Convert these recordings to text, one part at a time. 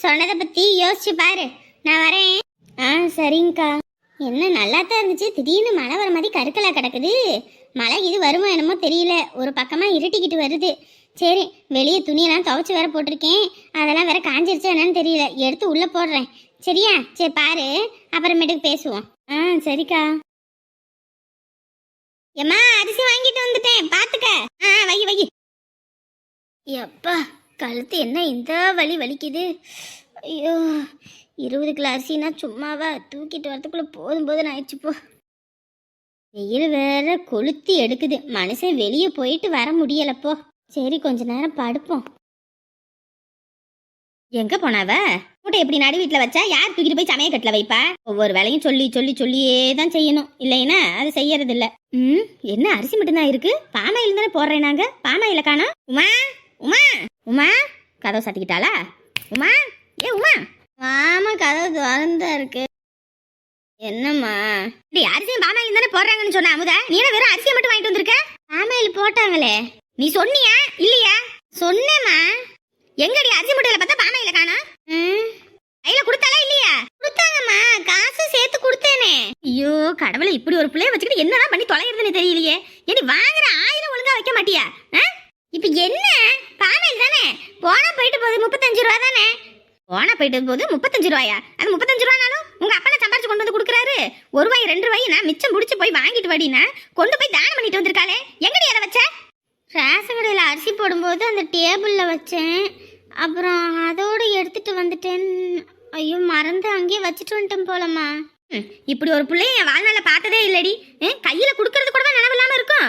சொன்னதை பத்தி யோசிச்சு பாரு. நான் வரேன். சரிங்கக்கா. என்ன நல்லா தான் இருந்துச்சு, திடீர்னு மழை வர மாதிரி கருக்கலா கிடக்குது. மழை இது வருமா என்னமோ தெரியல, ஒரு பக்கமா இருட்டிக்கிட்டு வருது. சரி, வெளியே துணியெல்லாம் துவைச்சு வேற போட்டிருக்கேன், அதெல்லாம் வேற காஞ்சிருச்சா என்னன்னு தெரியல, எடுத்து உள்ள போடுறேன். சரியா? சரி பாரு, அப்புறமேட்டுக்கு பேசுவோம். சரிக்கா. ஏம்மா, அரிசி வாங்கிட்டு வந்துட்டேன், பாத்துக்க. வை வை. எப்பா, கழுத்து என்ன இந்த வலி வலிக்குது. ஐயோ, 20 கிலோ அரிசினா சும்மாவா? தூக்கிட்டு வரதுக்குள்ள போதும் போதும் ஆயிடுச்சு போ. வெயில் வேற கொளுத்தி எடுக்குது, மனுஷன் வெளியே போயிட்டு வர முடியலப்போ. சரி, கொஞ்ச நேரம் படுப்போம். எங்க போனாவ? மூட்டை எப்படி நடு வீட்டுல வச்சா யார் தூக்கிட்டு போய் சமைய கட்டில வைப்பா? ஒவ்வொரு வேலையும் சொல்லி சொல்லி சொல்லியே தான் செய்யணும், இல்லைன்னா அது செய்யறது இல்ல. என்ன அரிசி மட்டும்தான் இருக்கு? பாமாயில் தானே போடுறேன் நாங்க, பாமாயில காணோம். உமா உமா உமா, கதவு சாத்திக்கிட்டாளா? உமா, ஏ உமா. ஆமா, கதவு திறந்தா இருக்கு. என்னம்மா? அரிசியும் பாமாயில் தானே போடுறாங்கன்னு சொன்ன அமுதா, நீ வெறும் அரிசியை மட்டும் வாங்கிட்டு வந்திருக்க? பாமாயில் போட்டாங்களே, நீ சொன்னியா இல்லையா? சொன்னேம்மா. எங்கடி அரிசி மூட்டையில பார்த்தா பாமாயில காணோம்? கையில கொடுத்தாலா இல்லையா? கொடுத்தாங்கம்மா, காசு சேர்த்து கொடுத்தேனே. ஐயோ கடவுளே, இப்படி ஒரு பிள்ளைய வச்சுக்கிட்டு என்னதான் பண்ணி தொலைகிறதுன்னு தெரியலையே. ஏடி வாங்குற 1000 ஒழுங்கா வைக்க மாட்டியா? இப்ப என்ன, பாமாயில் தானே போனா போயிட்டு போகுது, 35 ரூபா தானே. போனா போயிட்டு போகுது 35 ரூபாயா? அது 35 ரூபானாலும் உங்க அப்பா சம்பாரிச்சு கொண்டு வந்து கொடுக்குறாரு. 1 ரூபாய் 2 ரூபாய் நான் மிச்சம் முடிச்சு போய் வாங்கிட்டு வாடினா கொண்டு போய் தானம் பண்ணிட்டு வந்திருக்காளே. எங்கடி அதை வச்ச? ரேஷன் கடையில் அரிசி போடும்போது அந்த டேபிளில் வச்சேன், அப்புறம் அதோடு எடுத்துட்டு வந்துட்டேன். ஐயோ, மறந்து அங்கேயே வச்சுட்டு வந்துட்டேன் போலம்மா. இப்படி ஒரு பிள்ளைய என் வாழ்நாள பார்த்ததே இல்லடி. கையில குடுக்கறது கூட தான் நினைவு இல்லாம இருக்கும்.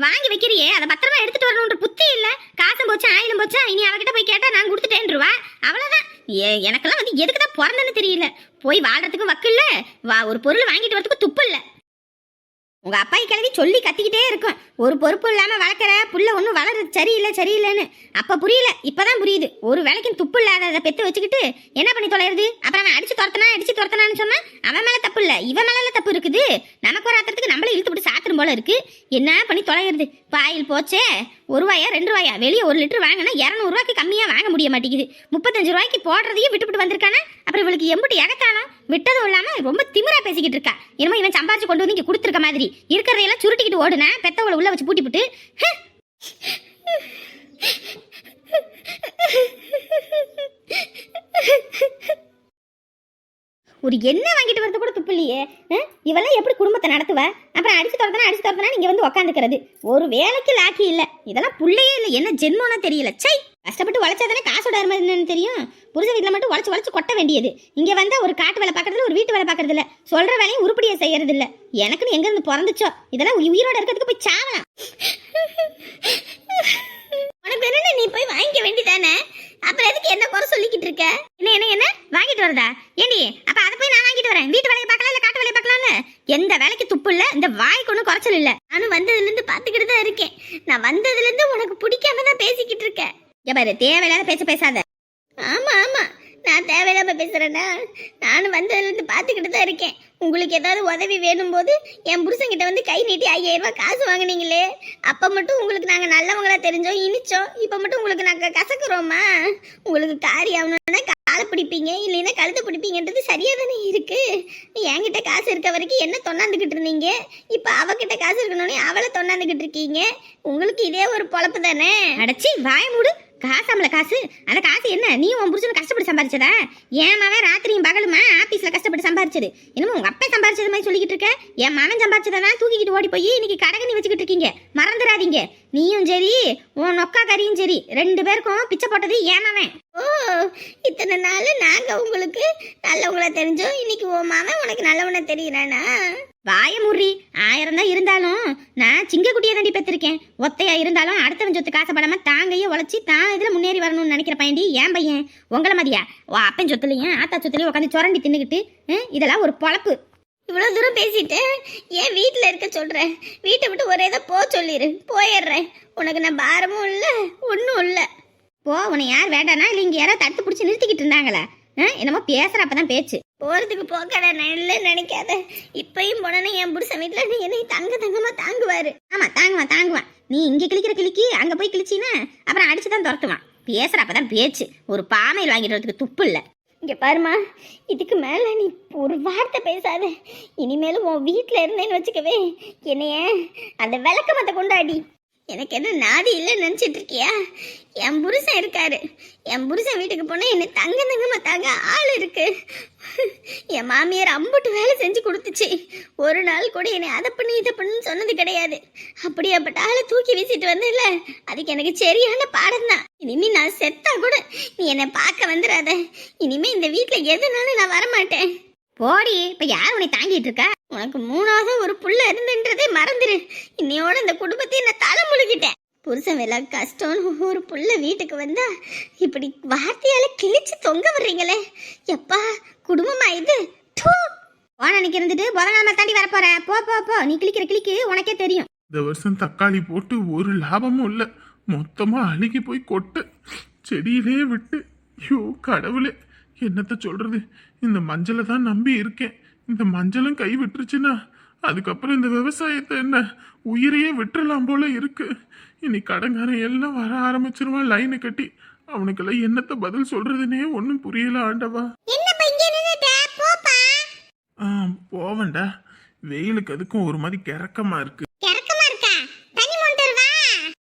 வாங்கி வைக்கிறியே, அதை பத்திரமா எடுத்துட்டு வரணுன்ற புத்தி இல்ல. காசும் போச்சு, ஆயிலும் போச்சா, இனி அவகிட்ட போய் கேட்டா நான் கொடுத்துட்டேன்ருவா. அவ்வளவுதான். எனக்கெல்லாம் வந்து எதுக்கு தான் பிறந்தன்னு தெரியல. போய் வாழ்றதுக்கு வக்கு இல்ல, ஒரு பொருள் வாங்கிட்டு வரதுக்கு துப்பு இல்ல. உங்க அப்பாய் கிளவி சொல்லி கத்திக்கிட்டே இருக்கும், ஒரு பொறுப்பு இல்லாம வளர்க்குற புள்ள ஒன்றும் வளருது சரியில்லை சரியில்லைன்னு. அப்ப புரியல, இப்பதான் புரியுது. ஒரு வேலைக்கும் துப்பு இல்லாத அதை பெத்து வச்சுக்கிட்டு என்ன பண்ணி தொலைறது? அப்புறம் அவன் அடிச்சு துரத்தனான்னு சொன்னா அவன் மேல தப்பு இல்ல, இவன் மேல தப்பு இருக்குது. நமக்கு ஒரு ஆத்திரத்துக்கு நம்மள இழுத்து விட்டு சாத்திரும் போல இருக்கு. என்ன பண்ணி தொலைகிறது? பாயில் போச்சே, 1 ரூபாயா 2 ரூபாயா? வெளியே 1 லிட்டர் வாங்கினா 200 ரூபாய்க்கு கம்மியா வாங்க முடிய மாட்டேங்குது. 35 ரூபாய்க்கு போடுறதையும் விட்டுவிட்டு வந்திருக்கானே. அப்புறம் இவளுக்கு எம்பிட்டு எகத்தானோ? விட்டதும் இல்லாம ரொம்ப திமிரா பேசிக்கிட்டு இருக்கா. என்னமோ இவன் சம்பாரிச்சு கொண்டு வந்து இங்க கொடுத்துருக்க மாதிரி. இருக்கிறதையெல்லாம் சுருட்டிக்கிட்டு ஓடுனா பெத்தவளை உள்ள வச்சு பூட்டி விட்டு. ஒரு என்ன வாங்கிட்டு வரது கூட துப்பு இல்லையே. இவெல்லாம் எப்படி குடும்பத்தை நடத்துவ? அப்புறம் அடிச்சு துரத்தனா நீங்க வந்து உக்காந்துக்கிறது. ஒரு வேலைக்கு லாக்கி இல்ல. இதெல்லாம் புள்ளையே இல்லை, என்ன ஜென்மோனா தெரியல. சை, கஷ்டப்பட்டு உழைச்சாதானே காசோட அருமை என்னன்னு தெரியும். புருஷ வீட்டில் மட்டும் உழைச்சு கொட்ட வேண்டியது. இங்க வந்தா ஒரு காட்டு வேலை பார்க்கறதுல, ஒரு வீட்டு வேலை பார்க்கறது இல்ல. சொல்ற வேலையும் உருப்படியா செய்யறது இல்ல. எனக்குன்னு எங்க இருந்து பிறந்துச்சோ, இதெல்லாம் உயிரோட இருக்கிறதுக்கு போய் சாவலாம். உனக்கு என்ன, நீ போய் வாங்கிக்க வேண்டிதானே? அப்புறம் எதுக்கு என்ன குறை சொல்லிக்கிட்டு இருக்க? என்ன வாங்கிட்டு வரதா? ஏண்டி, அப்ப அதை போய் நான் வாங்கிட்டு வரேன். வீட்டு வேலையை பார்க்கலாம், இல்ல காட்டு வேலையை பார்க்கலாம்னு. எந்த வேலைக்கு துப்பு இல்ல, இந்த வாய்க்கு ஒன்றும் குறைச்சல் இல்ல. நானும் வந்ததுல இருந்து பாத்துக்கிட்டு தான் இருக்கேன். நான் வந்ததுல இருந்து உனக்கு பிடிக்காம தான் பேசிக்கிட்டு இருக்கேன். பாரு, தேவையில்லாத பேசாத. ஆமா நான் தேவையில்லாம பேசுறேன்னா? நானும் வந்ததுல இருந்து பாத்துக்கிட்டு தான் இருக்கேன். உங்களுக்கு ஏதாவது உதவி வேணும் போது என் புருஷன்கிட்ட வந்து கை நீட்டி 5000 ரூபாய் காசு வாங்கினீங்களே, அப்ப மட்டும் உங்களுக்கு நாங்க நல்லவங்களா தெரிஞ்சோம் இனிச்சோம். இப்ப மட்டும் உங்களுக்கு நாங்க கசக்குறோமா? உங்களுக்கு காரி ஆகணும்னா காலை பிடிப்பீங்க, இல்லைன்னா கழுத்தை பிடிப்பீங்கன்றது சரியா தானே இருக்கு. என்கிட்ட காசு இருக்க வரைக்கும் என்ன தொண்ணாந்துக்கிட்டு இருந்தீங்க, இப்ப அவகிட்ட காசு இருக்கணும்னே அவளை தொண்ணாந்துக்கிட்டு இருக்கீங்க. உங்களுக்கு இதே ஒரு பொழப்பு தானே? அடைச்சி வாய மூடு. காசாமல காசு, அந்த காசு என்ன நீ உன் புருஷனை கஷ்டப்பட்டு சம்பாரிச்சதா? என் மகன் ராத்திரியும் பகலுமா ஆபீஸ்ல கஷ்டப்பட்டு சம்பாரிச்சது. என்னமோ உங்க அப்பா சம்பாரிச்சது மாதிரி சொல்லிக்கிட்டு இருக்க. என் மகன் சம்பாரிச்சதான் தூக்கிக்கிட்டு ஓடி போய் இன்னைக்கு கடகண்ணி வச்சுக்கிட்டு இருக்கீங்க. மறந்துடாதீங்க. நீயும் சரி, உன் நொக்கா கறியும் சரி, 2 பேருக்கும் பிச்சை போட்டது என் மகன். ஓ, இத்தனை நாள் நாங்க உங்களுக்கு நல்லவங்களா தெரிஞ்சோம், இன்னைக்கு உன் மகன் உனக்கு நல்லவனா தெரியுறானா? வாய முறி. 1000 தான் இருந்தாலும் நான் சிங்க குட்டியை தாண்டி பெற்றிருக்கேன். ஒத்தையா இருந்தாலும் அடுத்தவன் சொத்து காசப்படாம தாங்கையே உழைச்சி தான் இதுல முன்னேறி வரணும்னு நினைக்கிற பையன்டி என் பையன். உங்களை மதியா அப்பன் சொத்துலையும் ஆத்தா சொத்துலையும் உட்காந்து சுரண்டி தின்னுக்கிட்டு இதெல்லாம் ஒரு பொழப்பு. இவ்வளவு தூரம் பேசிட்டு ஏன் வீட்டுல இருக்க சொல்றேன்? வீட்டை விட்டு ஒரே தான் போ சொல்லிடு, போயிடுறேன். உனக்கு நான் பாரமும் இல்ல ஒன்னும் இல்ல. போ. உன்னை யார் வேண்டானா இல்லை இங்க யாராவது தடுத்து பிடிச்சி நிறுத்திக்கிட்டு இருந்தாங்களா? என்னமோ பேசுறப்பதான் பேச்சு. போறதுக்கு போக்கடா நல்ல நினைக்காத. இப்பயும் போனா என் புருஷன் வீட்டுல நீ என்னை தங்கமா தாங்குவாரு. ஆமா தாங்குவான். நீ இங்க கிளிக்கிற கிளிக்கு அங்க போய் கிழிச்சின்னா அப்புறம் அடிச்சுதான் துரத்துவான். பேசுறப்பதான் பேச்சு. ஒரு பாமையில் வாங்கிட்டு வரதுக்கு துப்பு இல்லை. இங்கே பாருமா, இதுக்கு மேலே நீ ஒரு வார்த்தை பேசாத. இனிமேலும் உன் வீட்டில் இருந்தேன்னு வச்சுக்கவே என்னைய அந்த விளக்கமத்தை கொண்டாடி. எனக்கு என்ன நாதி இல்லைன்னு நினச்சிட்டு இருக்கியா? என் புருஷன் இருக்காரு. என் புருஷன் வீட்டுக்கு போனால் என்னை தங்கமா தாங்க ஆள் இருக்கு. என் மாமியார் அம்புட்டு வேலை செஞ்சு கொடுத்துச்சு. ஒரு நாள் கூட என்னை அதை பண்ணி இதை பண்ணுன்னு சொன்னது கிடையாது. அப்படியாப்பட்ட ஆளை தூக்கி வீசிட்டு வந்தேன்ல, அதுக்கு எனக்கு சரியான பாடம் தான். இனிமே நான் செத்தா கூட நீ என்னை பார்க்க வந்துடாத. இனிமே இந்த வீட்டில் எதுனாலும் நான் வரமாட்டேன். போடி, இப்ப யார் உன்னை தாங்கிட்டு இருக்கா? உனக்கு 3வது ஒரு புள்ள இருந்துன்றதே மறந்துரு. இன்னையோட இந்த குடும்பத்தை நான் தலை முழுகிட்டேன். புருஷன் வேலை கஷ்டம்னு ஒரு புள்ள வீட்டுக்கு வந்தா இப்படி வார்த்தையால கிழிச்சு தொங்க விடுறீங்களே. எப்பா குடும்பமா இது? போன அன்னைக்கு இருந்துட்டு புதன்கிழமை தாண்டி வரப்போற. போ போ போ, நீ கிளிக்கிற கிளிக்கு உனக்கே தெரியும். இந்த வருஷம் தக்காளி போட்டு ஒரு லாபமும் இல்லை. மொத்தமா அழுகி போய் கொட்டு செடியிலே விட்டு. ஐயோ கடவுளே, என்னத்த சொல்றது? இந்த மஞ்சளை தான் நம்பி இருக்கேன். இந்த மஞ்சளும் கை விட்டுருச்சுன்னா அதுக்கப்புறம் இந்த விவசாயத்தை என்ன உயிரையே விட்டுறலாம் போல இருக்கு. இனி கடங்காரன் எல்லாம் வர ஆரம்பிச்சிருவான் லைனை கட்டி. அவனுக்கெல்லாம் என்னத்த பதில் சொல்றதுன்னே ஒன்றும் புரியல ஆண்டவா. போவண்டா, வெயிலுக்கு அதுக்கும் ஒரு மாதிரி கிறக்கமா இருக்கு.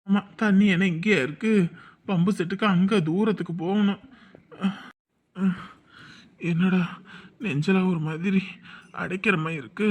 ஆமா, தண்ணி என்ன இங்கேயா இருக்கு? பம்பு செட்டுக்கு அங்க தூரத்துக்கு போகணும். என்னடா நெஞ்சல ஒரு மாதிரி அடைக்கிற மாதிரி இருக்கு.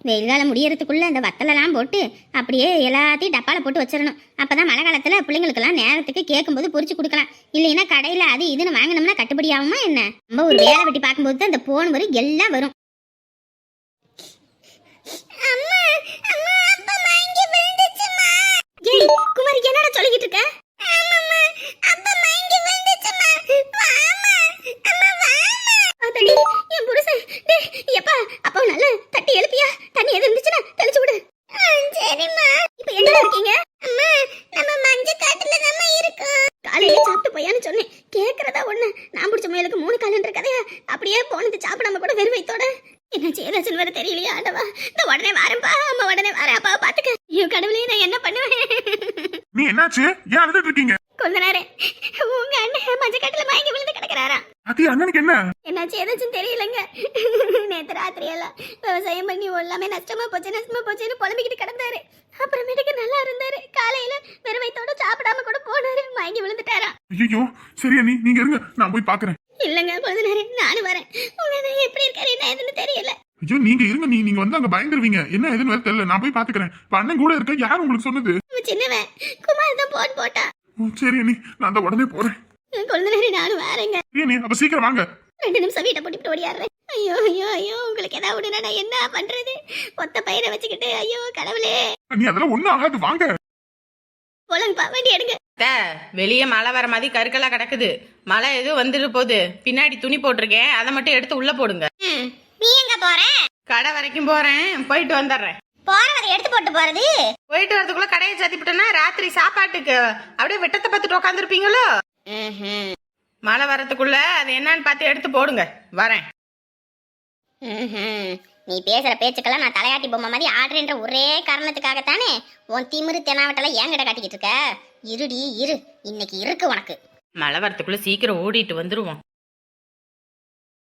வெயில் காலம் முடியறதுக்குள்ள அந்த வத்தலெல்லாம் போட்டு அப்படியே எல்லாத்தையும் டப்பால போட்டு வச்சிடணும். அப்பதான் மழை காலத்துல பிள்ளைங்களுக்கெல்லாம் நேரத்துக்கு கேட்கும்போது பொரிச்சு கொடுக்கலாம். இல்லைன்னா கடையில அது இதுன்னு வாங்கினோம்னா கட்டுப்படி ஆகுமா என்ன? நம்ம ஒரு வேலை வெட்டி பார்க்கும்போது தான் இந்த போன் வரும், எல்லாம் வரும். குமாரி என்னடா சொல்லிக்கிட்டு இருக்க? என் புருஷன் எப்பா அப்பா நல்ல தட்டி எழுப்பியா? தண்ணி எது இருந்துச்சுன்னா தெளிச்சு விடு. சரிம்மா. இப்ப என்ன இருக்கீங்க? அம்மா நம்ம மஞ்ச காட்டுல தான் இருக்கோம். காலையில சாப்பிட்டு போயான்னு சொன்னேன், கேக்குறதா ஒண்ணு. நான் பிடிச்ச முயலுக்கு 3 காலுன்ற கதையா அப்படியே போனது சாப்பிடாம கூட வெறும் வயித்தோட. என்னாச்சு ஏதாச்சும் வேற தெரியலையா ஆண்டவா? இந்த உடனே வரேன்ப்பா. அம்மா உடனே வரேன். அப்பா பாத்துக்க. ஐயோ கடவுளே, நான் என்ன பண்ணுவேன்? நீ என்னாச்சு? ஏன் அழுதுட்டு இருக்கீங்க? கொஞ்ச நேரம் உங்க அண்ணன் மஞ்ச காட்டுல மயங்கி விழுந்து கிடக்குறாரா? அது அண்ணனுக்கு என்ன என்னாச்சு ஏதாச்சும் தெரியலங்க. நேற்று ராத்திரி எல்லாம் விவசாயம் பண்ணி எல்லாமே நஷ்டமா போச்சுன்னு புலம்பிக்கிட்டு கிடந்தாரு. அப்புறமேட்டுக்கு நல்லா இருந்தாரு. காலையில வெறும் வயித்தோட சாப்பிடாம கூட போனாரு, மயங்கி விழுந்துட்டாரா. ஐயோ சரி அண்ணி, நீங்க இருங்க, நான் போய் பாக்குறேன். இல்லங்க கொஞ்ச நேரம் நானும் வரேன். உங்க அண்ணன் எப்படி இருக்காரு என்ன ஏதுன்னு தெரியல. ஐயோ நீங்க இருங்க, நீங்க வந்து அங்க பயந்துருவீங்க. என்ன ஏதுன்னு வேற தெரியல, நான் போய் பாத்துக்கிறேன். இப்ப அண்ணன் கூட இருக்க. யார் உங்களுக்கு சொன்னது? சின்னவன் குமார் தான் போன் போட்டா. சரி அண்ணி, நான் அந்த உடனே போறேன். கொஞ்ச நேரம் நானும் வரேங்க. நீ அப்ப சீக்கிரம் வாங்க. 2 நிமிஷம் வீட்டை போட்டு ஓடியாடுறேன். ஐயோ ஐயோ ஐயோ, உங்களுக்கு ஏதாவது நான் என்ன பண்றது? ஒத்த பயிரை வச்சுக்கிட்டு ஐயோ கடவுளே. நீ அதெல்லாம் ஒண்ணும் ஆகாது, வாங்க போலங்கப்பா, வண்டி எடுங்க. வெளியே மழை வர மாதிரி கருக்கெல்லாம் கிடக்குது. மழை எதுவும் வந்துட்டு போகுது. பின்னாடி துணி போட்டிருக்கேன், அதை மட்டும் எடுத்து உள்ள போடுங்க. நீ எங்க போற? கடை வரைக்கும் போறேன், போயிட்டு வந்துடுறேன். போறவரை எடுத்து போட்டு போறது? போயிட்டு வரதுக்குள்ள கடையை சாத்திவிட்டோன்னா ராத்திரி சாப்பாட்டுக்கு அப்படியே விட்டத்தை பார்த்துட்டு உட்காந்துருப்பீங்களோ. மழை வரதுக்குள்ள அது என்னன்னு பார்த்து எடுத்து போடுங்க, வரேன். நீ பேசுற பேச்சுக்கெல்லாம் நான் தலையாட்டி பொம்மை மாதிரி ஆடுறேன்ற ஒரே காரணத்துக்காகத்தானே உன் திமிரு தெனாவட்டெல்லாம் ஏங்கிட்ட காட்டிக்கிட்டு இருக்க. இருடி இரு, இன்னைக்கு இருக்கு உனக்கு. மழை வரதுக்குள்ள சீக்கிரம் ஓடிட்டு வந்துருவோம்.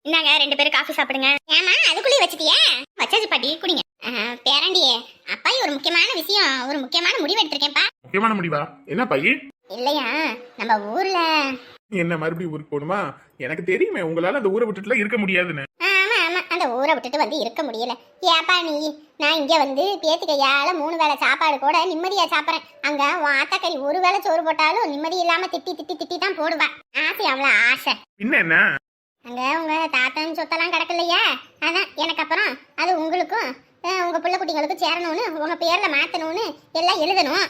இந்தாங்க 2 பேரும் காஃபி சாப்பிடுங்க. ஏமா அதுக்குள்ளே வச்சுட்டியா? வச்சாச்சு பாட்டி, குடிங்க. பேராண்டியே, அப்பா ஒரு முக்கியமான விஷயம், ஒரு முக்கியமான முடிவு எடுத்திருக்கேன்ப்பா. முக்கியமான முடிவா? என்ன பைய? இல்லையா, நம்ம ஊர்ல என்ன மறுபடியும் ஊருக்கு போகணுமா? எனக்கு தெரியுமே உங்களால அந்த ஊரை விட்டுட்டுலாம் இருக்க முடியாதுன்னு. ஆமா ஆமா, அந்த ஊரை விட்டுட்டு வந்து இருக்க முடியல. ஏப்பா நீ, நான் இங்க வந்து பேத்தி கையால 3 வேளை சாப்பாடு கூட நிம்மதியா சாப்பிட்றேன். அங்க உன் ஆத்தாக்கறி 1 வேளை சோறு போட்டாலும் நிம்மதி இல்லாம திட்டி தான் போடுவா. ஆசை அவ்வளோ ஆசை. என்ன அங்க உங்க தாத்தன் சொத்தெல்லாம் கிடக்கலையா, அதான் எனக்கு அப்புறம் அது உங்களுக்கும் உங்க பிள்ளை குட்டிகளுக்கும் சேரணும்னு உங்க பேர்ல மாத்தணும்னு எல்லாம் எழுதணும்.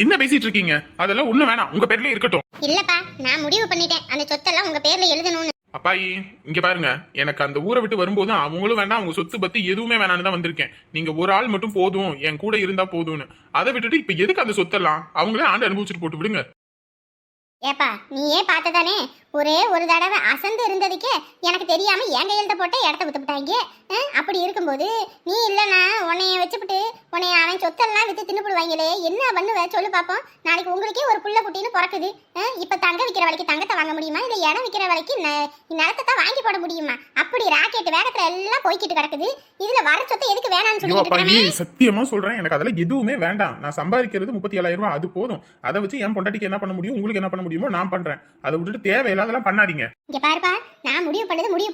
என்ன பேசிட்டு இருக்கீங்க? அதெல்லாம் ஒண்ணு வேணாம், உங்க பேர்ல இருக்கட்டும். இல்லப்பா, நான் முடிவு பண்ணிட்டேன், அந்த சொத்தெல்லாம் உங்க பேர்ல எழுதணும்னு. அப்பாயி இங்க பாருங்க, எனக்கு அந்த ஊரை விட்டு வரும்போது அவங்களும் வேண்டாம், அவங்க சொத்து பத்தி எதுவுமே வேணான்னு தான் வந்திருக்கேன். நீங்க ஒரு ஆள் மட்டும் போதும், என் கூட இருந்தா போதும்னு. அதை விட்டுட்டு இப்ப எதுக்கு அந்த சொத்தெல்லாம் அவங்களே ஆண்டு அனுபவிச்சுட்டு போட்டு விடுங்க. ஏப்பா நீயே பார்த்ததானே, ஒரே ஒரு தடவை அசந்து இருந்ததுக்கே எனக்கு தெரியாம என் கையெழுத்த போட்டு இடத்த வித்துட்டாங்க. அப்படி இருக்கும்போது நீ இல்லைன்னா உன்னைய வச்சுக்கிட்டு உன்னைய அவன் சொத்தெல்லாம் வித்து தின்னுபிடுவாங்களே, என்ன பண்ணுவ சொல்லு பாப்போம். நாளைக்கு உங்களுக்கே ஒரு புள்ள குட்டின்னு பிறக்குது. இப்ப தங்க விற்கிற விலைக்கு தங்கத்தை வாங்க முடியுமா, இல்ல இடம் விற்கிற விலைக்கு நிலத்தை தான் வாங்கி போட முடியுமா? அப்படி ராக்கெட் வேகத்துல எல்லாம் போய்கிட்டு கிடக்குது. இதுல வர சொத்தை எதுக்கு வேணாம்னு சொல்லிட்டு சத்தியமா சொல்றேன், எனக்கு அதெல்லாம் எதுவுமே வேண்டாம். நான் சம்பாதிக்கிறது 37,000 ரூபாய், அது போதும். அதை வச்சு என் பொண்டாட்டிக்கு என்ன பண்ண முடியும், உங்களுக்கு என்ன பண்ண முடியுமோ நான் பண்றேன். அதை விட்டுட்டு தேவையில்லாதெல்லாம் பண்ணாதீங்க. இங்க பாருப்பா, நான் முடிவு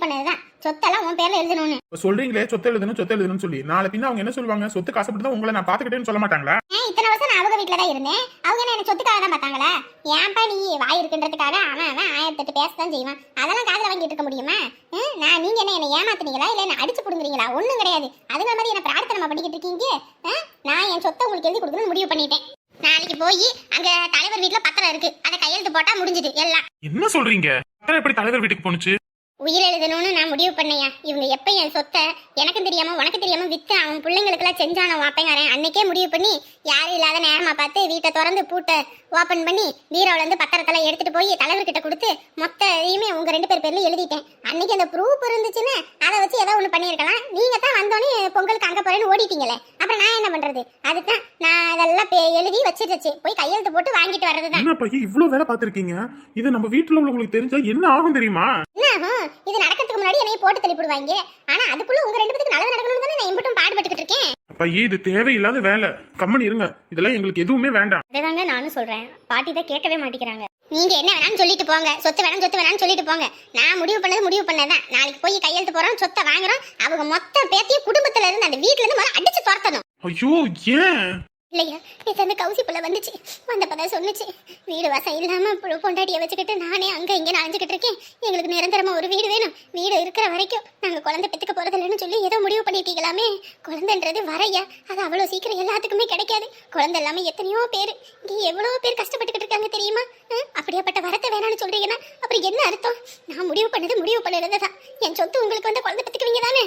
பண்ணதுதான் சொத்தெல்லாம் உன் பேர்ல எழுதணும்னு. சொல்றீங்களே சொத்து எழுதணும்னு சொல்லி, நாளை பின்ன அவங்க என்ன சொல்லுவாங்க, சொத்து காசுப்பட்டு தான் உங்களை நான் பாத்துக்கிட்டேன்னு சொல்ல மாட்டாங்களா? இத்தனை வருஷம் நான் அவங்க வீட்டுல தான் இருந்தேன், அவங்க என்ன சொத்துக்காக தான் பார்த்தாங்களா? ஏன்பா நீ வாய் இருக்குன்றதுக்காக அவன் 1008 பேசதான் செய்வான், அதெல்லாம் காதுல வாங்கிட்டு இருக்க முடியுமா? நீங்க என்ன ஏமாத்துனீங்களா, இல்ல என்ன அடிச்சு புடுங்குறீங்களா? ஒண்ணும் கிடையாது. அதுங்க மாதிரி என்ன பிரார்த்தனை பண்ணிக்கிட்டு இருக்கீங்க. நான் என் சொத்தை உங்களுக்கு எழுதி கொடுக்கணும்னு முடிவு பண்ணிட்டேன். நாளைக்கு போய் அங்க தலைவர் வீட்டுல பத்திரம் இருக்கு, அதை கையெழுத்து போட்டா முடிஞ்சது எல்லாம். என்ன சொல்றீங்க? எப்படி தலைவர் வீட்டுக்கு போனுச்சு? உயிர் எழுதணும்னு நான் முடிவு பண்ணையா. இவங்க எப்ப என் சொத்தை எனக்கும் தெரியாம உனக்கு தெரியாம வித்து அவன் பிள்ளைங்களுக்குலாம் செஞ்சான வாப்பேங்கிறேன். அன்னைக்கே முடிவு பண்ணி யாரும் இல்லாத நேரமா பார்த்து வீட்டை திறந்து பூட்டை ஓப்பன் பண்ணி பீரோல இருந்து பத்திரத்தெல்லாம் எடுத்துட்டு போய் தலைவர்கிட்ட கொடுத்து மொத்தையுமே உங்க 2 பேர் பேர்ல எழுதிட்டேன். அன்னைக்கு அந்த ப்ரூஃப் இருந்துச்சுன்னு அதை வச்சு ஏதோ ஒண்ணு பண்ணிருக்கலாம். நீங்க தான் வந்தோடனே பொங்கலுக்கு அங்க போறேன்னு ஓடிட்டீங்களே, அப்புறம் நான் என்ன பண்றது? அதுதான் நான் அதெல்லாம் எழுதி வச்சிருச்சு, போய் கையெழுத்து போட்டு வாங்கிட்டு வர்றதுதான். என்ன பையன் இவ்வளவு வேலை பார்த்திருக்கீங்க? இது நம்ம வீட்டுல உள்ளவங்களுக்கு தெரிஞ்சா என்ன ஆகும் தெரியுமா? என்ன ஆகும்? இது நடக்கிறதுக்கு முன்னாடி என்னைய போட்டு தள்ளிவிடுவாங்க. ஆனா அதுக்குள்ள உங்க 2 பேருக்கு நல்லது நடக்கணும்னு தானே நான் மட்டும் பாடுபட்டுக்கிட்டு இருக்கேன். பையே இது தேவையில்லாத வேலை, கம்மனி இருங்க. இதெல்லாம் எங்களுக்கு எதுவுமே வேண்டாம். அதேதாங்க நானும் சொல்றேன், பாட்டி தான் கேட்கவே மாட்டேங்கிறாங்க. நீங்க என்ன வேணாம்னு சொல்லிட்டு போங்க, சொத்து வேணாம்னு சொல்லிட்டு போங்க. நான் முடிவு பண்ணதான். நாளைக்கு போய் கையெழுத்து போறோம், சொத்தை வாங்குறோம். அவங்க மொத்த பேத்தியும் குடும்பத்துல இருந்து அந்த வீட்டுல இருந்து முதல்ல அடிச்சு துரத்தணும். ஐயோ ஏன் இல்லையா, இது அந்த கவுசி பிள்ளை வந்துச்சு, வந்தப்பதான் சொன்னுச்சு, வீடு வாசம் இல்லாம பொண்டாட்டியை வச்சுக்கிட்டு நானே அங்க இங்க அலைஞ்சுக்கிட்டு இருக்கேன், எங்களுக்கு நிரந்தரமா ஒரு வீடு வேணும், வீடு இருக்கிற வரைக்கும் நாங்க குழந்தை பெத்துக்க போறது இல்லைன்னு சொல்லி ஏதோ முடிவு பண்ணிருக்கீங்களாமே. குழந்தைன்றது வரையா, அது அவ்வளவு சீக்கிரம் எல்லாத்துக்குமே கிடைக்காது. குழந்தை இல்லாம எத்தனையோ பேர் இங்க எவ்வளவு பேர் கஷ்டப்பட்டுக்கிட்டு இருக்காங்க தெரியுமா? அப்படியாப்பட்ட வரத்தை வேணாம்னு சொல்றீங்கன்னா அப்புறம் என்ன அர்த்தம்? நான் முடிவு பண்ணதுதான். என் சொத்து உங்களுக்கு வந்து குழந்தை பெத்துக்குவீங்க தானே?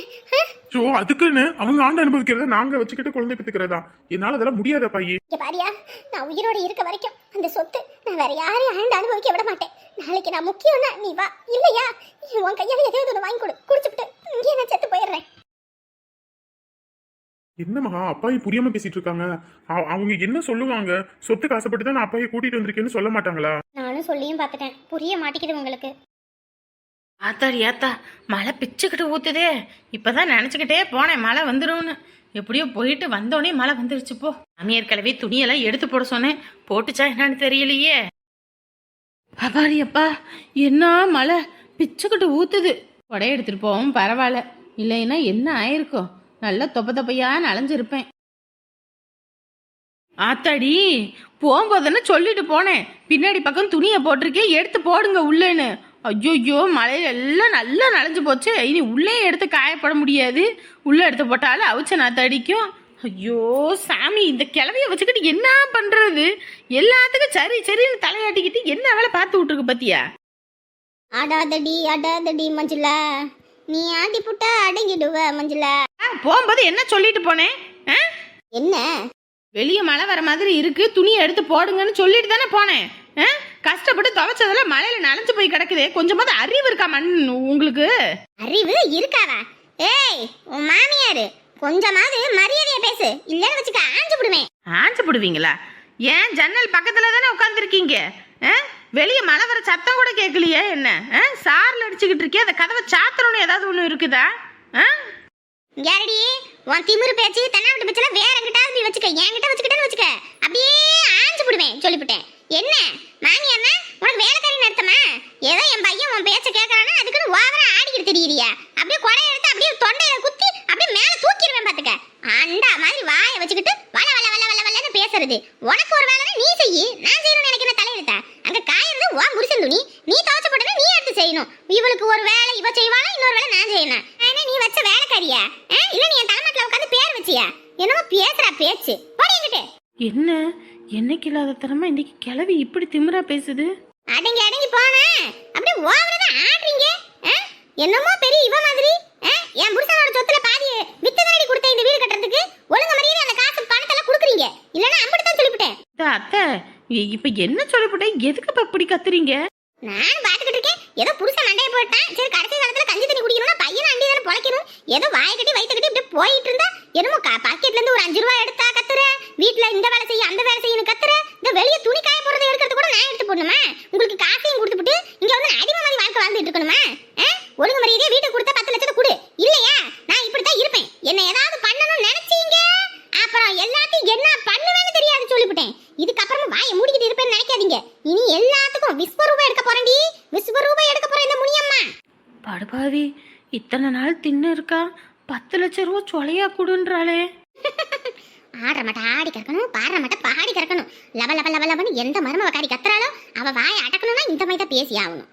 அதுக்குன்னு அவங்க ஆண்டு அனுபவிக்கிறத நாங்க வச்சுக்கிட்டு குழந்தை பெத்துக்கிறதா? என்னால அதெல்லாம் முடியாத பையே. பாரியா, நான் உயிரோட இருக்க வரைக்கும் அந்த சொத்து நான் வேற யாரையும் ஆண்டு அனுபவிக்க விட மாட்டேன். நாளைக்கு நான் முக்கியம்னா நீ வா, இல்லையா உன் கையால எதையாவது ஒன்று வாங்கி கொடு, குடிச்சுட்டு இங்கே நான் செத்து போயிடுறேன். என்னம்மா அப்பாயி புரியாம பேசிட்டு இருக்காங்க? அவங்க என்ன சொல்லுவாங்க? சொத்து காசுப்பட்டு தான் நான் அப்பாயை கூட்டிட்டு வந்திருக்கேன்னு சொல்ல மாட்டாங்களா? நானும் சொல்லியும் பார்த்துட்டேன், புரிய மாட்டேங்குது உங்களுக்கு. ஆத்தா மழை பிச்சுக்கிட்டு ஊத்துதே. இப்பதான் நினைச்சுக்கிட்டே போனேன் மழை வந்துரும்னு. எப்படியோ போயிட்டு வந்தோடனே மழை வந்துருச்சு. போ அம்மியார் கிளவி துணியெல்லாம் எடுத்து போட சொன்னேன், போட்டுச்சா என்னன்னு தெரியலையே. அப்பாடி அப்பா, என்ன மழை பிச்சுக்கிட்டு ஊத்துது. உடைய எடுத்துட்டு போவோம் பரவாயில்ல, இல்லைன்னா என்ன ஆயிருக்கும், நல்லா தொப்பையா நனைஞ்சிருப்பேன். ஆத்தாடி போகும்போதுன்னு சொல்லிட்டு போனேன், பின்னாடி பக்கம் துணியை போட்டிருக்கேன் எடுத்து போடுங்க உள்ளேன்னு. ஐயோ மழையில எல்லாம் நல்லா நனைஞ்சு போச்சு. இனி உள்ளே எடுத்து காயப்பட முடியாது, உள்ளே எடுத்து போட்டாலும் அவிச்ச நாத்த அடிக்கும். ஐயோ சாமி, இந்த கிளவிய வச்சுக்கிட்டு என்ன பண்றது? எல்லாத்துக்கும் சரின்னு தலையாட்டிக்கிட்டு என்ன வேலை பார்த்து விட்டுருக்கு பத்தியா? அடாதடி மஞ்சுளா, நீ ஆட்டி புட்டா அடங்கிடுவ மஞ்சுளா. போகும்போது என்ன சொல்லிட்டு போனேன்? என்ன வெளியே மழை வர மாதிரி இருக்கு, துணியை எடுத்து போடுங்கன்னு சொல்லிட்டு தானே போனேன். கஷ்டப்பட்டு துவைச்சதுல மழையில நனைஞ்சு போய் கிடக்குதே, கொஞ்சமாவது அறிவு இருக்கா உங்களுக்கு? அறிவு இருக்காவா? ஏய் உன் மாமியாரு, கொஞ்சமாவது மரியாதையா பேசு, இல்லன்னு வச்சுக்க ஆஞ்சு விடுவேன். ஆஞ்சு விடுவீங்களா? ஏன் ஜன்னல் பக்கத்துல தானே உட்காந்துருக்கீங்க, வெளியே மழை வர சத்தம் கூட கேட்கலையே என்ன? சார்ல அடிச்சுக்கிட்டு இருக்கே, அந்த கதவை சாத்தணும்னு ஏதாவது ஒண்ணு இருக்குதா? யாரடி உன் திமிரு பேச்சு தென்னாவட்டு பேச்சுல வேற எங்கிட்டாவது நீ வச்சுக்க, என்கிட்ட வச்சுக்கிட்டேன்னு வச்சுக்க அப்படியே ஆஞ்சு விடுவேன் சொல்லிவிட்டேன். என்ன மாமியார்னா உனக்கு வேலைக்காரின்னு அர்த்தமா? ஏதோ என் பையன் உன் பேச்ச கேட்கறானா அதுக்குன்னு ஓவரா ஆடிக்கிட்டு தெரியுறியா? அப்படியே கொடை எடுத்து அப்படியே தொண்டையில குத்தி அப்படியே மேல தூக்கிடுவேன் பாத்துக்க. அண்டா மாதிரி வாயை வச்சுக்கிட்டு வள பேசுறது. உனக்கு ஒரு வேலைன்னா நீ செய்யி, நான் செய்யணும்னு நினைக்கிற தலையெடுத்தா? அங்க காயிறது உன் புருஷன் துணி, நீ துவைச்ச போட்டதை நீ எடுத்து செய்யணும். இவளுக்கு ஒரு வேலை இவ செய்வானா, இன்னொரு வேலை நான் செய்யணும். ஆனா நீ வச்ச வேலைக்காரியா? இல்ல நீ என் தலைமாட்டில உட்காந்து பேர் வச்சியா? என்னமோ பேசுறா பேச்சு, போடி என்கிட்ட. என்ன என்னைக்கு இல்லாத தரமா இன்னைக்கு கிளவி இப்படி திமிரா பேசுது? அடங்கி போன அப்படியே ஓவரா ஆடுறீங்க. என்னமோ பெரிய இவ மாதிரி என் புருஷனோட சொத்துல பாதி வித்து தாடி கொடுத்த இந்த வீடு கட்டுறதுக்கு ஒழுங்கு மரியாதை அந்த காசு பணத்தெல்லாம் கொடுக்குறீங்க இல்லன்னா அம்படுதான் சொல்லிவிட்டேன். அத்தை இப்ப என்ன சொல்லப்பட்டேன், எதுக்கு இப்ப இப்படி கத்துறீங்க? நான் பாத்துக்கிட்டு இருக்கேன். ஏதோ புருஷன் மண்டைய போட்டான், சரி கடைசி காலத்துல கஞ்சி தண்ணி குடிக்கணும்னா பையன் அண்டி தானே பொழைக்கணும். ஏதோ வாயை கட்டி வயிற்று கட்டி இப்படி போயிட்டு இருந்தா என்னமோ பாக்கெட்ல இருந்து ஒரு 5 ரூபாய் எடுத்தா கத்துற, வீட்டுல இந்த வேலை செய்ய அந்த வேலை செய்யணும் கத்துற, இந்த வெளியே துணி காய போடுறதை எடுக்கிறது கூட நான் எடுத்து போடணுமா? உங்களுக்கு காசையும் கொடுத்துட்டு இங்க வந்து அடிமை மாதிரி வாழ்க்கை வாழ்ந்துட்டு இருக்கணுமா? ஒழுங்கு மரியாதையே வீட்டுக்கு கொடுத்தா 10 லட்சத்தை கொடு, இல்லையா நான் இப்படித்தான் இருப்பேன். என்ன ஏதாவது பண்ணணும்னு நினைச்சீங்க அப்புறம் எல்லாத்தையும் என்ன பண்ணுவேன்னு தெரியாது சொல்லிவிட்டேன். இதுக்கப்புறமும் வாயை மூடிக்கிட்டு இருப்பேன்னு நினைக்காதீங்க. இனி எல்லாத்துக்கும் விஸ்வரூபம் எடுக்க போறேன்டி, விஸ்வரூபம் எடுக்க போறேன் இந்த முனியம்மா. படுபாவி, இத்தனை நாள் தின்னு இருக்கா, 10 லட்சம் ரூபா சொலையா கொடுன்றாளே. ஆடுற மாட்ட ஆடி கறக்கணும், பாடுற மாட்ட பாடி கறக்கணும். லவ லவ லவ லவன்னு எந்த மருமவ காரி கத்துறாளோ அவ வாயை அடக்கணும்னா இந்த மாதிரி தான் பேசி ஆகணும்.